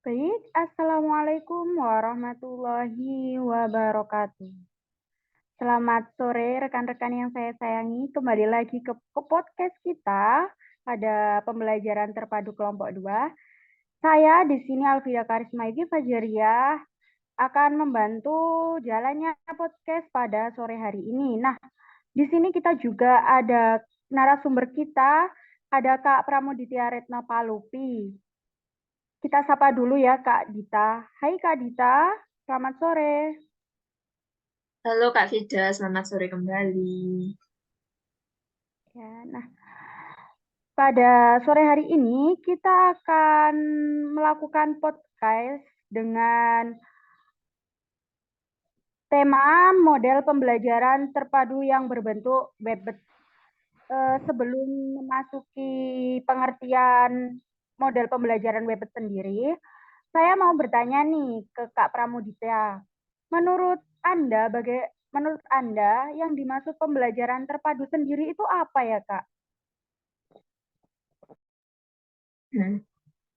Baik, Assalamualaikum warahmatullahi wabarakatuh. Selamat sore rekan-rekan yang saya sayangi, kembali lagi ke podcast kita pada pembelajaran terpadu kelompok 2. Saya di sini Alfida Karisma Egi Fajaria akan membantu jalannya podcast pada sore hari ini. Nah, di sini kita juga ada narasumber kita, ada Kak Pramuditya Retno Palupi. Kita sapa dulu ya Kak Dita. Hai Kak Dita, selamat sore. Halo Kak Fida, selamat sore kembali. Ya, nah, pada sore hari ini kita akan melakukan podcast dengan tema model pembelajaran terpadu yang berbentuk web. Sebelum memasuki pengertian model pembelajaran web sendiri, saya mau bertanya nih ke Kak Pramuditya. Menurut Anda yang dimaksud pembelajaran terpadu sendiri itu apa ya, Kak?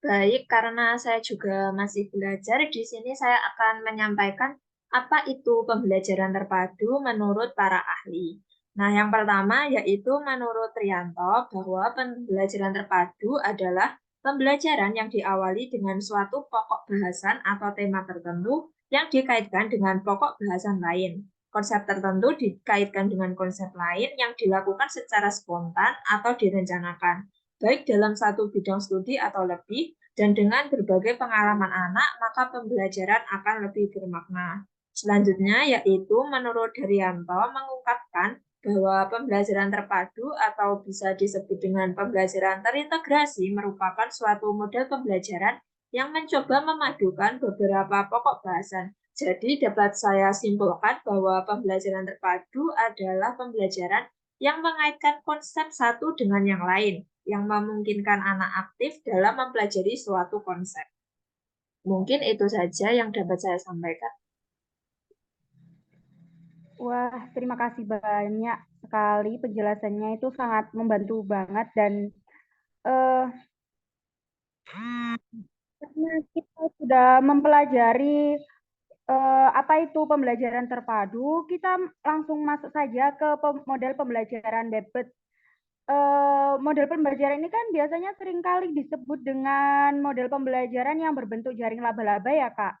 Baik, karena saya juga masih belajar, di sini saya akan menyampaikan apa itu pembelajaran terpadu menurut para ahli. Nah, yang pertama yaitu menurut Trianto bahwa pembelajaran terpadu adalah pembelajaran yang diawali dengan suatu pokok bahasan atau tema tertentu yang dikaitkan dengan pokok bahasan lain. Konsep tertentu dikaitkan dengan konsep lain yang dilakukan secara spontan atau direncanakan baik dalam satu bidang studi atau lebih, dan dengan berbagai pengalaman anak, maka pembelajaran akan lebih bermakna. Selanjutnya, yaitu menurut Daryanto mengungkapkan bahwa pembelajaran terpadu atau bisa disebut dengan pembelajaran terintegrasi merupakan suatu model pembelajaran yang mencoba memadukan beberapa pokok bahasan. Jadi dapat saya simpulkan bahwa pembelajaran terpadu adalah pembelajaran yang mengaitkan konsep satu dengan yang lain, yang memungkinkan anak aktif dalam mempelajari suatu konsep. Mungkin itu saja yang dapat saya sampaikan. Wah, terima kasih banyak sekali penjelasannya itu sangat membantu banget dan eh, karena kita sudah mempelajari apa itu pembelajaran terpadu, kita langsung masuk saja ke model pembelajaran Bebet. Model pembelajaran ini kan biasanya seringkali disebut dengan model pembelajaran yang berbentuk jaring laba-laba ya, Kak.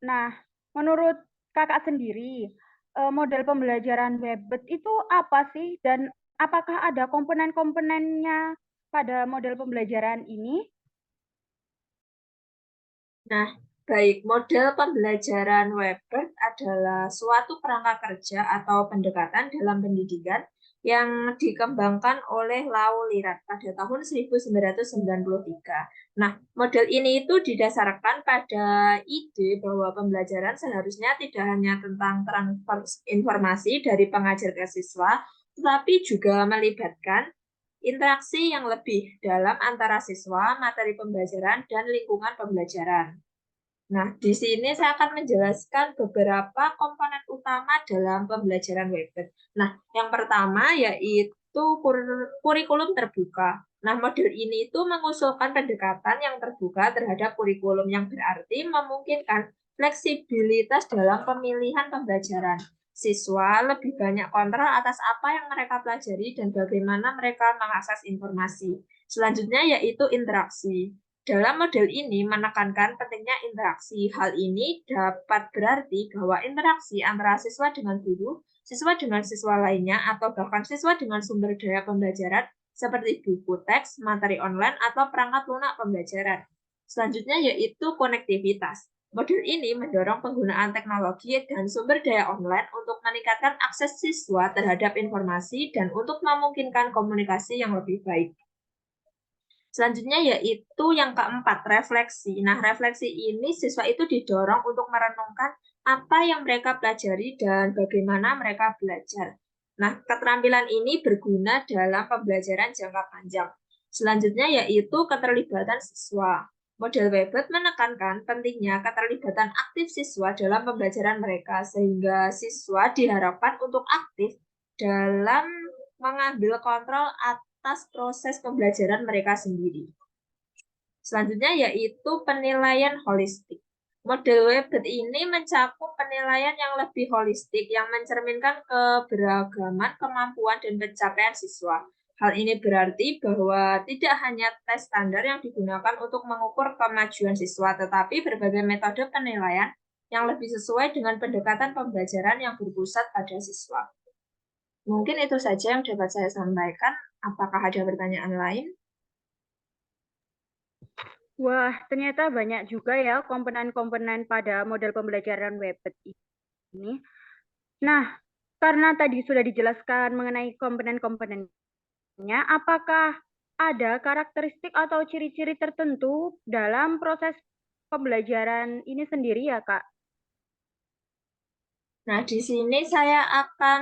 Nah, menurut Kakak sendiri, model pembelajaran Webbed itu apa sih dan apakah ada komponen-komponennya pada model pembelajaran ini? Nah, baik, model pembelajaran Webert adalah suatu kerangka kerja atau pendekatan dalam pendidikan yang dikembangkan oleh Lau Lirat pada tahun 1993. Nah, model ini itu didasarkan pada ide bahwa pembelajaran seharusnya tidak hanya tentang transfer informasi dari pengajar ke siswa, tetapi juga melibatkan interaksi yang lebih dalam antara siswa, materi pembelajaran, dan lingkungan pembelajaran. Nah, di sini saya akan menjelaskan beberapa komponen utama dalam pembelajaran Weber. Nah, yang pertama yaitu kurikulum terbuka. Nah, model ini itu mengusulkan pendekatan yang terbuka terhadap kurikulum yang berarti memungkinkan fleksibilitas dalam pemilihan pembelajaran. Siswa lebih banyak kontrol atas apa yang mereka pelajari dan bagaimana mereka mengakses informasi. Selanjutnya yaitu interaksi. Dalam model ini menekankan pentingnya interaksi. Hal ini dapat berarti bahwa interaksi antara siswa dengan guru, siswa dengan siswa lainnya, atau bahkan siswa dengan sumber daya pembelajaran seperti buku teks, materi online, atau perangkat lunak pembelajaran. Selanjutnya yaitu konektivitas. Model ini mendorong penggunaan teknologi dan sumber daya online untuk meningkatkan akses siswa terhadap informasi dan untuk memungkinkan komunikasi yang lebih baik. Selanjutnya yaitu yang keempat, refleksi. Nah, refleksi ini siswa itu didorong untuk merenungkan apa yang mereka pelajari dan bagaimana mereka belajar. Nah, keterampilan ini berguna dalam pembelajaran jangka panjang. Selanjutnya yaitu keterlibatan siswa. Model Weber menekankan pentingnya keterlibatan aktif siswa dalam pembelajaran mereka, sehingga siswa diharapkan untuk aktif dalam mengambil kontrol atas proses pembelajaran mereka sendiri. Selanjutnya yaitu penilaian holistik. Model Webert ini mencakup penilaian yang lebih holistik yang mencerminkan keberagaman, kemampuan, dan pencapaian siswa. Hal ini berarti bahwa tidak hanya tes standar yang digunakan untuk mengukur kemajuan siswa, tetapi berbagai metode penilaian yang lebih sesuai dengan pendekatan pembelajaran yang berpusat pada siswa. Mungkin itu saja yang dapat saya sampaikan. Apakah ada pertanyaan lain? Wah, ternyata banyak juga ya komponen-komponen pada model pembelajaran Webet ini. Nah, karena tadi sudah dijelaskan mengenai komponen-komponennya, apakah ada karakteristik atau ciri-ciri tertentu dalam proses pembelajaran ini sendiri ya, Kak? Nah, di sini saya akan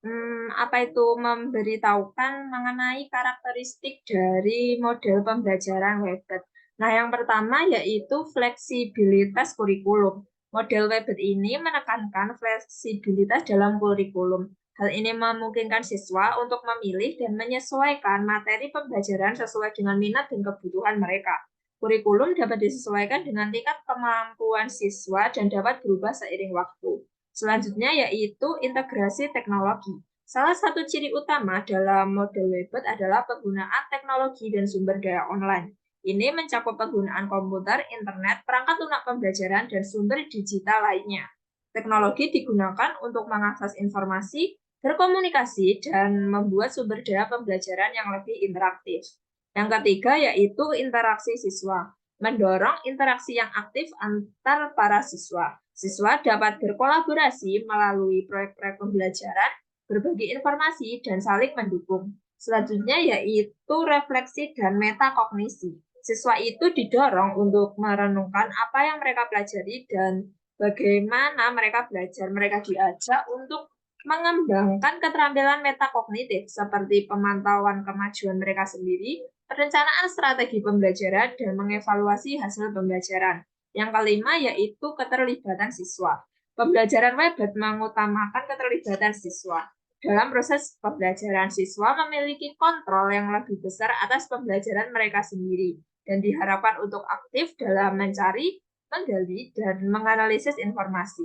memberitahukan mengenai karakteristik dari model pembelajaran Webet. Nah, yang pertama yaitu fleksibilitas kurikulum. Model Webet ini menekankan fleksibilitas dalam kurikulum. Hal ini memungkinkan siswa untuk memilih dan menyesuaikan materi pembelajaran sesuai dengan minat dan kebutuhan mereka. Kurikulum dapat disesuaikan dengan tingkat kemampuan siswa dan dapat berubah seiring waktu. Selanjutnya yaitu integrasi teknologi. Salah satu ciri utama dalam model Webet adalah penggunaan teknologi dan sumber daya online. Ini mencakup penggunaan komputer, internet, perangkat lunak pembelajaran, dan sumber digital lainnya. Teknologi digunakan untuk mengakses informasi, berkomunikasi, dan membuat sumber daya pembelajaran yang lebih interaktif. Yang ketiga yaitu interaksi siswa, mendorong interaksi yang aktif antar para siswa. Siswa dapat berkolaborasi melalui proyek-proyek pembelajaran, berbagi informasi, dan saling mendukung. Selanjutnya yaitu refleksi dan metakognisi. Siswa itu didorong untuk merenungkan apa yang mereka pelajari dan bagaimana mereka belajar. Mereka diajak untuk mengembangkan keterampilan metakognitif seperti pemantauan kemajuan mereka sendiri, perencanaan strategi pembelajaran, dan mengevaluasi hasil pembelajaran. Yang kelima yaitu keterlibatan siswa. Pembelajaran Webet mengutamakan keterlibatan siswa. Dalam proses pembelajaran, siswa memiliki kontrol yang lebih besar atas pembelajaran mereka sendiri dan diharapkan untuk aktif dalam mencari, menggali, dan menganalisis informasi.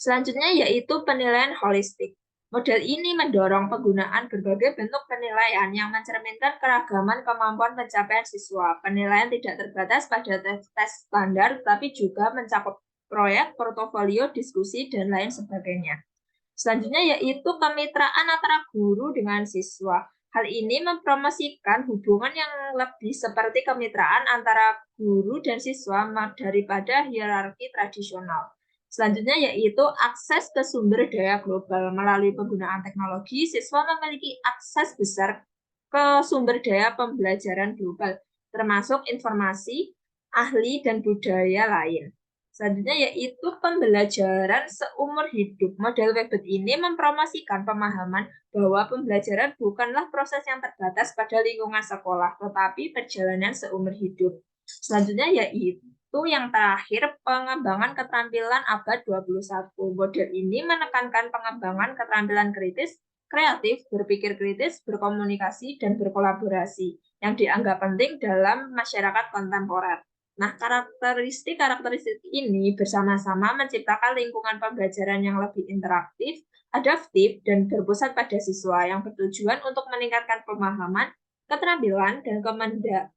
Selanjutnya yaitu penilaian holistik. Model ini mendorong penggunaan berbagai bentuk penilaian yang mencerminkan keragaman kemampuan pencapaian siswa. Penilaian tidak terbatas pada tes standar, tapi juga mencakup proyek, portofolio, diskusi, dan lain sebagainya. Selanjutnya yaitu kemitraan antara guru dengan siswa. Hal ini mempromosikan hubungan yang lebih seperti kemitraan antara guru dan siswa daripada hierarki tradisional. Selanjutnya yaitu akses ke sumber daya global. Melalui penggunaan teknologi, siswa memiliki akses besar ke sumber daya pembelajaran global, termasuk informasi, ahli, dan budaya lain. Selanjutnya yaitu pembelajaran seumur hidup. Model Webet ini mempromosikan pemahaman bahwa pembelajaran bukanlah proses yang terbatas pada lingkungan sekolah, tetapi perjalanan seumur hidup. Selanjutnya yaitu yang terakhir, pengembangan keterampilan abad 21. Model ini menekankan pengembangan keterampilan kritis, kreatif, berpikir kritis, berkomunikasi, dan berkolaborasi yang dianggap penting dalam masyarakat kontemporer. Nah, karakteristik ini bersama-sama menciptakan lingkungan pembelajaran yang lebih interaktif, adaptif, dan berpusat pada siswa yang bertujuan untuk meningkatkan pemahaman, keterampilan, dan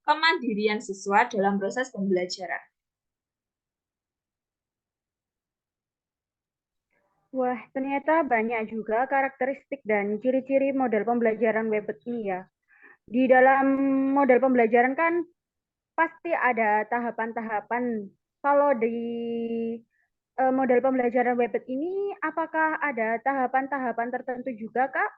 kemandirian siswa dalam proses pembelajaran. Wah, ternyata banyak juga karakteristik dan ciri-ciri model pembelajaran Webet ini ya. Di dalam model pembelajaran kan pasti ada tahapan-tahapan. Kalau di model pembelajaran Webet ini, apakah ada tahapan-tahapan tertentu juga, Kak?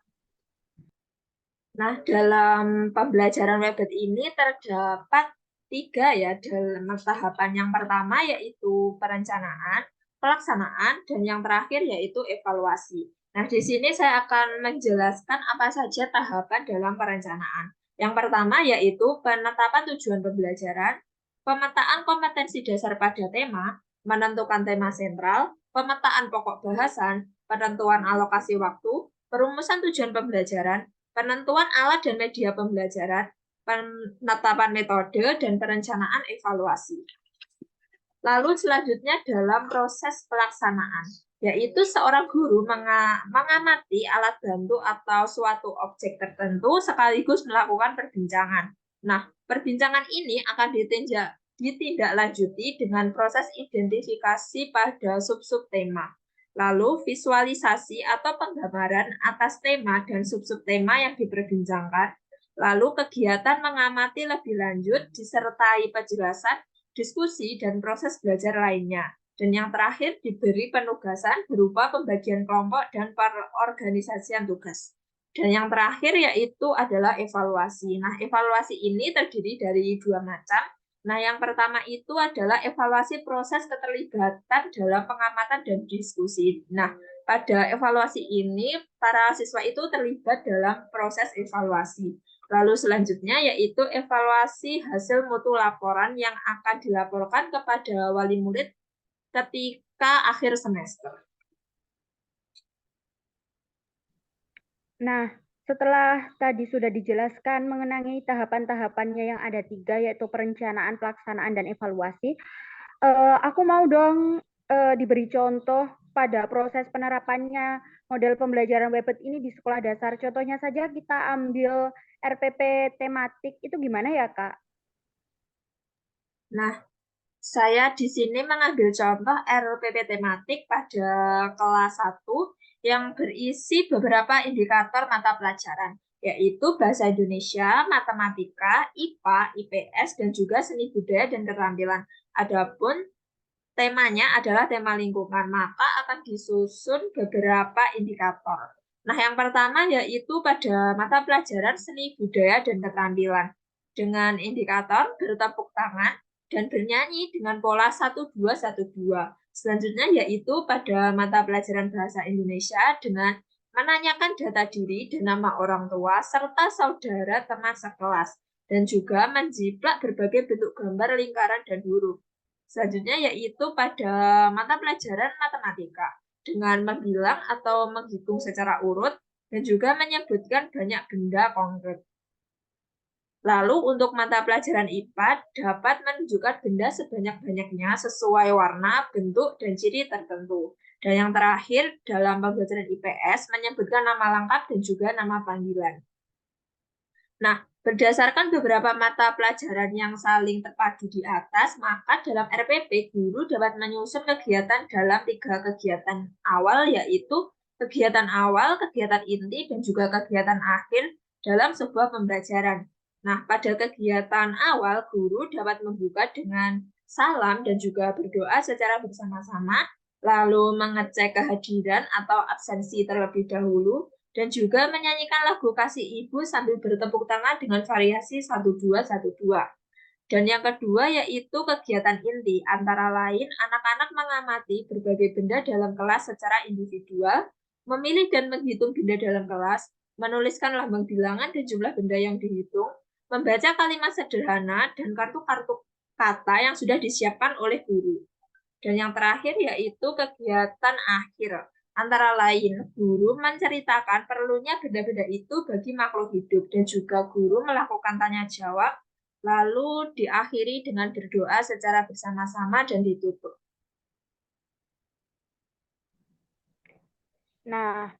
Nah, dalam pembelajaran Webet ini terdapat 3 ya dalam tahapan. Yang pertama yaitu perencanaan, pelaksanaan, dan yang terakhir yaitu evaluasi. Nah, di sini saya akan menjelaskan apa saja tahapan dalam perencanaan. Yang pertama yaitu penetapan tujuan pembelajaran, pemetaan kompetensi dasar pada tema, menentukan tema sentral, pemetaan pokok bahasan, penentuan alokasi waktu, perumusan tujuan pembelajaran, penentuan alat dan media pembelajaran, penetapan metode, dan perencanaan evaluasi. Lalu selanjutnya dalam proses pelaksanaan, yaitu seorang guru mengamati alat bantu atau suatu objek tertentu sekaligus melakukan perbincangan. Nah, perbincangan ini akan ditindaklanjuti dengan proses identifikasi pada sub-sub tema. Lalu visualisasi atau penggambaran atas tema dan sub-sub tema yang diperbincangkan. Lalu kegiatan mengamati lebih lanjut disertai penjelasan, diskusi, dan proses belajar lainnya. Dan yang terakhir diberi penugasan berupa pembagian kelompok dan perorganisasian tugas. Dan yang terakhir yaitu adalah evaluasi. Nah, evaluasi ini terdiri dari dua macam. Nah, yang pertama itu adalah evaluasi proses keterlibatan dalam pengamatan dan diskusi. Nah, pada evaluasi ini, para siswa itu terlibat dalam proses evaluasi. Lalu selanjutnya yaitu evaluasi hasil mutu laporan yang akan dilaporkan kepada wali murid ketika akhir semester. Nah, setelah tadi sudah dijelaskan mengenai tahapan-tahapannya yang ada 3, yaitu perencanaan, pelaksanaan, dan evaluasi, aku mau dong diberi contoh pada proses penerapannya model pembelajaran WebEd ini di sekolah dasar. Contohnya saja kita ambil RPP tematik, itu gimana ya, Kak? Nah, saya di sini mengambil contoh RPP tematik pada kelas 1 yang berisi beberapa indikator mata pelajaran, yaitu Bahasa Indonesia, Matematika, IPA, IPS, dan juga Seni Budaya dan Keterampilan. Adapun temanya adalah tema lingkungan, maka akan disusun beberapa indikator. Nah, yang pertama yaitu pada mata pelajaran Seni Budaya dan Keterampilan dengan indikator bertepuk tangan dan bernyanyi dengan pola 1212. Selanjutnya yaitu pada mata pelajaran Bahasa Indonesia dengan menanyakan data diri dan nama orang tua serta saudara teman sekelas dan juga menjiplak berbagai bentuk gambar lingkaran dan huruf. Selanjutnya yaitu pada mata pelajaran matematika dengan membilang atau menghitung secara urut dan juga menyebutkan banyak benda konkret. Lalu untuk mata pelajaran IPA dapat menunjukkan benda sebanyak-banyaknya sesuai warna, bentuk, dan ciri tertentu. Dan yang terakhir dalam pembelajaran IPS menyebutkan nama lengkap dan juga nama panggilan. Nah, berdasarkan beberapa mata pelajaran yang saling terpadu di atas, maka dalam RPP guru dapat menyusun kegiatan dalam 3 kegiatan awal, yaitu kegiatan awal, kegiatan inti, dan juga kegiatan akhir dalam sebuah pembelajaran. Nah, pada kegiatan awal, guru dapat membuka dengan salam dan juga berdoa secara bersama-sama, lalu mengecek kehadiran atau absensi terlebih dahulu, dan juga menyanyikan lagu Kasih Ibu sambil bertepuk tangan dengan variasi 1212. Dan yang kedua yaitu kegiatan inti, antara lain anak-anak mengamati berbagai benda dalam kelas secara individual, memilih dan menghitung benda dalam kelas, menuliskan lambang bilangan dan jumlah benda yang dihitung, membaca kalimat sederhana dan kartu-kartu kata yang sudah disiapkan oleh guru. Dan yang terakhir yaitu kegiatan akhir. Antara lain, guru menceritakan perlunya benda-benda itu bagi makhluk hidup dan juga guru melakukan tanya jawab, lalu diakhiri dengan berdoa secara bersama-sama dan ditutup. Nah,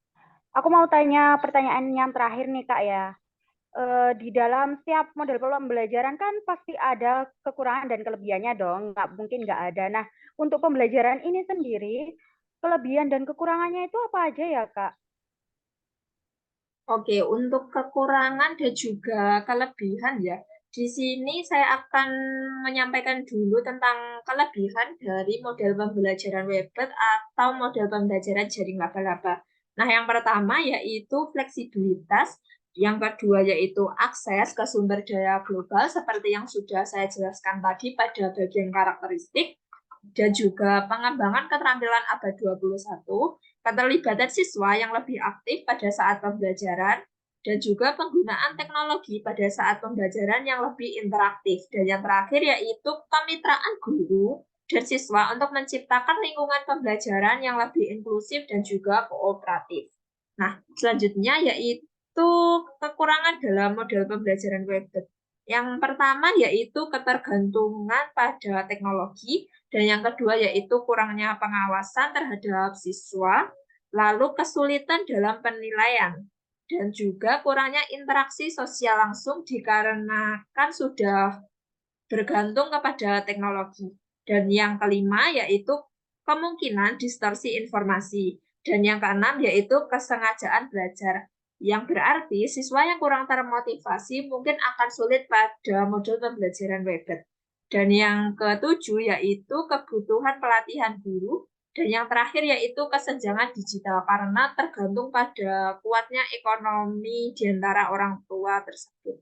aku mau tanya pertanyaan yang terakhir nih, Kak ya. Di dalam setiap model pembelajaran kan pasti ada kekurangan dan kelebihannya dong, nggak mungkin nggak ada. Nah, untuk pembelajaran ini sendiri, kelebihan dan kekurangannya itu apa aja ya, Kak? Oke, untuk kekurangan dan juga kelebihan ya. Di sini saya akan menyampaikan dulu tentang kelebihan dari model pembelajaran WebEd atau model pembelajaran jaring laba-laba. Nah, yang pertama yaitu fleksibilitas, yang kedua yaitu akses ke sumber daya global seperti yang sudah saya jelaskan tadi pada bagian karakteristik, dan juga pengembangan keterampilan abad 21, keterlibatan siswa yang lebih aktif pada saat pembelajaran, dan juga penggunaan teknologi pada saat pembelajaran yang lebih interaktif. Dan yang terakhir yaitu kemitraan guru dan siswa untuk menciptakan lingkungan pembelajaran yang lebih inklusif dan juga kooperatif. Nah, selanjutnya yaitu kekurangan dalam model pembelajaran Webert. Yang pertama yaitu ketergantungan pada teknologi, dan yang kedua yaitu kurangnya pengawasan terhadap siswa, lalu kesulitan dalam penilaian, dan juga kurangnya interaksi sosial langsung dikarenakan sudah bergantung kepada teknologi. Dan yang kelima yaitu kemungkinan distorsi informasi. Dan yang keenam yaitu kesengajaan belajar. Yang berarti siswa yang kurang termotivasi mungkin akan sulit pada modul pembelajaran Weber. Dan yang ketujuh yaitu kebutuhan pelatihan guru. Dan yang terakhir yaitu kesenjangan digital karena tergantung pada kuatnya ekonomi di antara orang tua tersebut.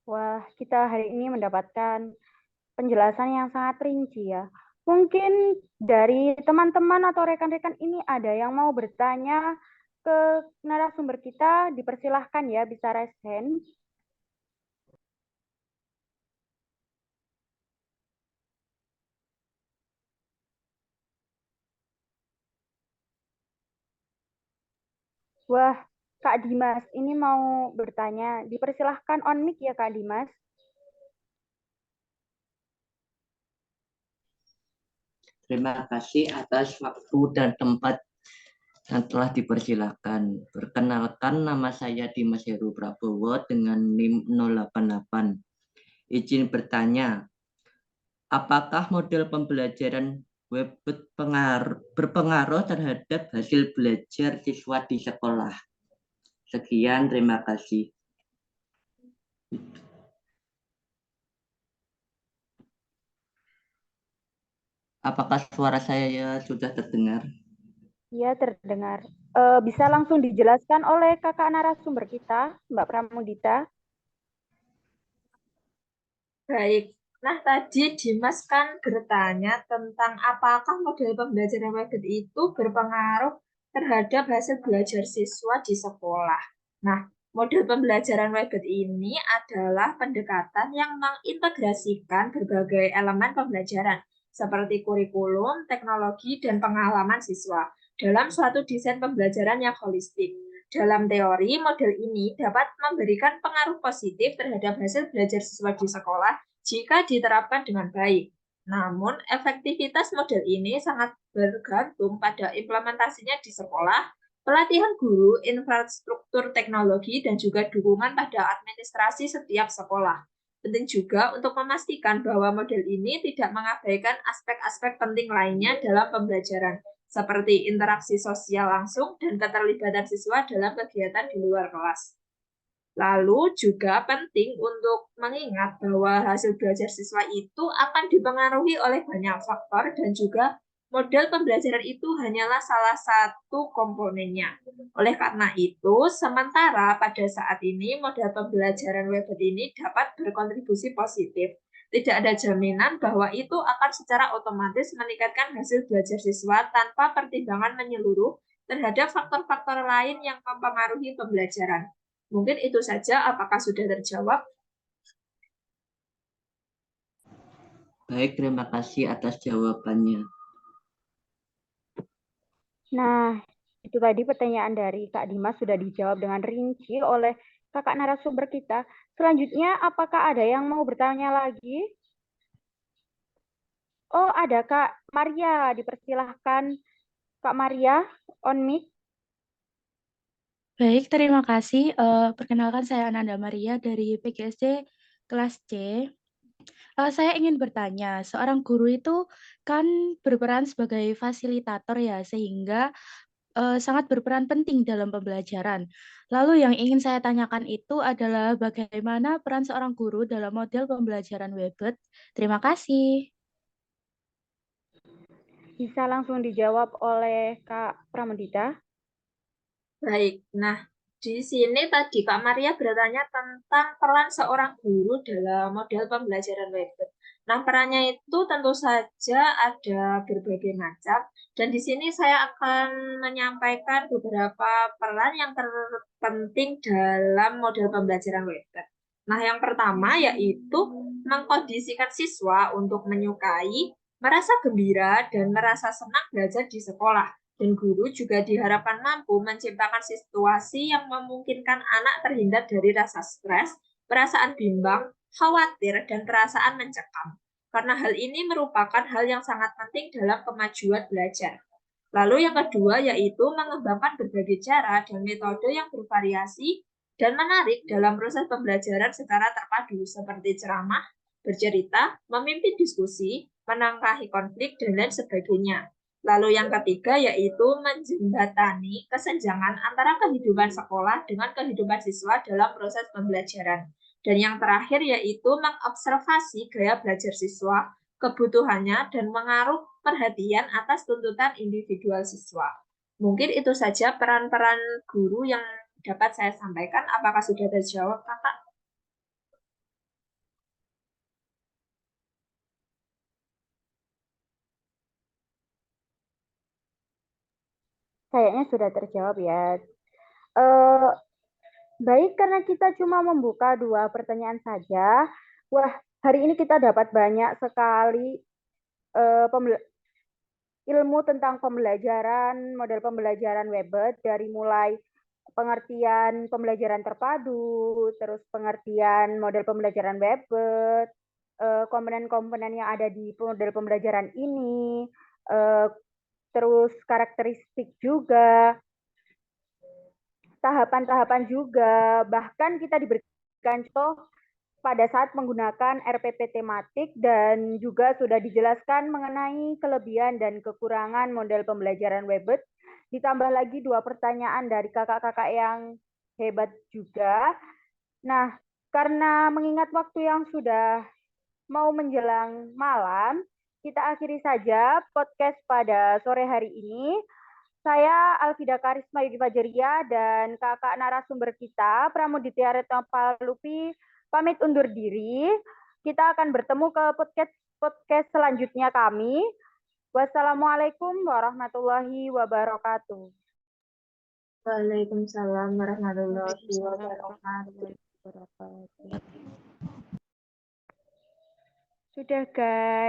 Wah, kita hari ini mendapatkan penjelasan yang sangat rinci ya. Mungkin dari teman-teman atau rekan-rekan ini ada yang mau bertanya ke narasumber kita, dipersilahkan ya, bisa raise hand. Wah, Kak Dimas, ini mau bertanya. Dipersilahkan on mic ya Kak Dimas. Terima kasih atas waktu dan tempat yang telah dipersilakan. Perkenalkan, nama saya Dimas Heru Prabowo dengan NIM 088. Izin bertanya, apakah model pembelajaran web berpengaruh terhadap hasil belajar siswa di sekolah? Sekian, terima kasih. Apakah suara saya sudah terdengar? Iya, terdengar. Bisa langsung dijelaskan oleh kakak narasumber kita, Mbak Pramudita. Baik, nah tadi Dimas kan bertanya tentang apakah model pembelajaran Weber itu berpengaruh terhadap hasil belajar siswa di sekolah. Nah, model pembelajaran Weber ini adalah pendekatan yang mengintegrasikan berbagai elemen pembelajaran seperti kurikulum, teknologi, dan pengalaman siswa dalam suatu desain pembelajaran yang holistik. Dalam teori, model ini dapat memberikan pengaruh positif terhadap hasil belajar siswa di sekolah jika diterapkan dengan baik. Namun, efektivitas model ini sangat bergantung pada implementasinya di sekolah, pelatihan guru, infrastruktur teknologi, dan juga dukungan pada administrasi setiap sekolah. Penting juga untuk memastikan bahwa model ini tidak mengabaikan aspek-aspek penting lainnya dalam pembelajaran, seperti interaksi sosial langsung dan keterlibatan siswa dalam kegiatan di luar kelas. Lalu juga penting untuk mengingat bahwa hasil belajar siswa itu akan dipengaruhi oleh banyak faktor dan juga model pembelajaran itu hanyalah salah satu komponennya. Oleh karena itu, sementara pada saat ini model pembelajaran Weber ini dapat berkontribusi positif, tidak ada jaminan bahwa itu akan secara otomatis meningkatkan hasil belajar siswa tanpa pertimbangan menyeluruh terhadap faktor-faktor lain yang mempengaruhi pembelajaran. Mungkin itu saja, apakah sudah terjawab? Baik, terima kasih atas jawabannya. Nah, itu tadi pertanyaan dari Kak Dimas sudah dijawab dengan rinci oleh kakak narasumber kita. Selanjutnya, apakah ada yang mau bertanya lagi? Oh, ada Kak Maria. Dipersilahkan Kak Maria, on mic. Baik, terima kasih. Perkenalkan saya Ananda Maria dari PGSD kelas C. Saya ingin bertanya, seorang guru itu kan berperan sebagai fasilitator ya, sehingga sangat berperan penting dalam pembelajaran. Lalu yang ingin saya tanyakan itu adalah bagaimana peran seorang guru dalam model pembelajaran Webert. Terima kasih. Bisa langsung dijawab oleh Kak Pramudita. Baik, nah di sini tadi Kak Maria bertanya tentang peran seorang guru dalam model pembelajaran Weber. Nah, perannya itu tentu saja ada berbagai macam, dan di sini saya akan menyampaikan beberapa peran yang terpenting dalam model pembelajaran Weber. Nah, yang pertama yaitu mengkondisikan siswa untuk menyukai, merasa gembira dan merasa senang belajar di sekolah. Dan guru juga diharapkan mampu menciptakan situasi yang memungkinkan anak terhindar dari rasa stres, perasaan bimbang, khawatir, dan perasaan mencekam. Karena hal ini merupakan hal yang sangat penting dalam kemajuan belajar. Lalu yang kedua yaitu mengembangkan berbagai cara dan metode yang bervariasi dan menarik dalam proses pembelajaran secara terpadu seperti ceramah, bercerita, memimpin diskusi, menanggapi konflik, dan lain sebagainya. Lalu yang ketiga yaitu menjembatani kesenjangan antara kehidupan sekolah dengan kehidupan siswa dalam proses pembelajaran. Dan yang terakhir yaitu mengobservasi gaya belajar siswa, kebutuhannya, dan mengaruh perhatian atas tuntutan individual siswa. Mungkin itu saja peran-peran guru yang dapat saya sampaikan. Apakah sudah terjawab, Kakak? Kayaknya sudah terjawab ya. Baik, karena kita cuma membuka 2 pertanyaan saja. Wah, hari ini kita dapat banyak sekali ilmu tentang pembelajaran, model pembelajaran Weber, dari mulai pengertian pembelajaran terpadu, terus pengertian model pembelajaran Weber, komponen-komponen yang ada di model pembelajaran ini, terus karakteristik juga, tahapan-tahapan juga, bahkan kita diberikan contoh pada saat menggunakan RPP tematik dan juga sudah dijelaskan mengenai kelebihan dan kekurangan model pembelajaran Weber. Ditambah lagi 2 pertanyaan dari kakak-kakak yang hebat juga. Nah, karena mengingat waktu yang sudah mau menjelang malam, kita akhiri saja podcast pada sore hari ini. Saya Alvida Karisma Yudi Fajaria dan kakak narasumber kita, Pramuditya Retno Palupi, pamit undur diri. Kita akan bertemu ke podcast selanjutnya kami. Wassalamualaikum warahmatullahi wabarakatuh. Waalaikumsalam warahmatullahi Waalaikumsalam wabarakatuh. warahmatullahi wabarakatuh. Sudah, guys.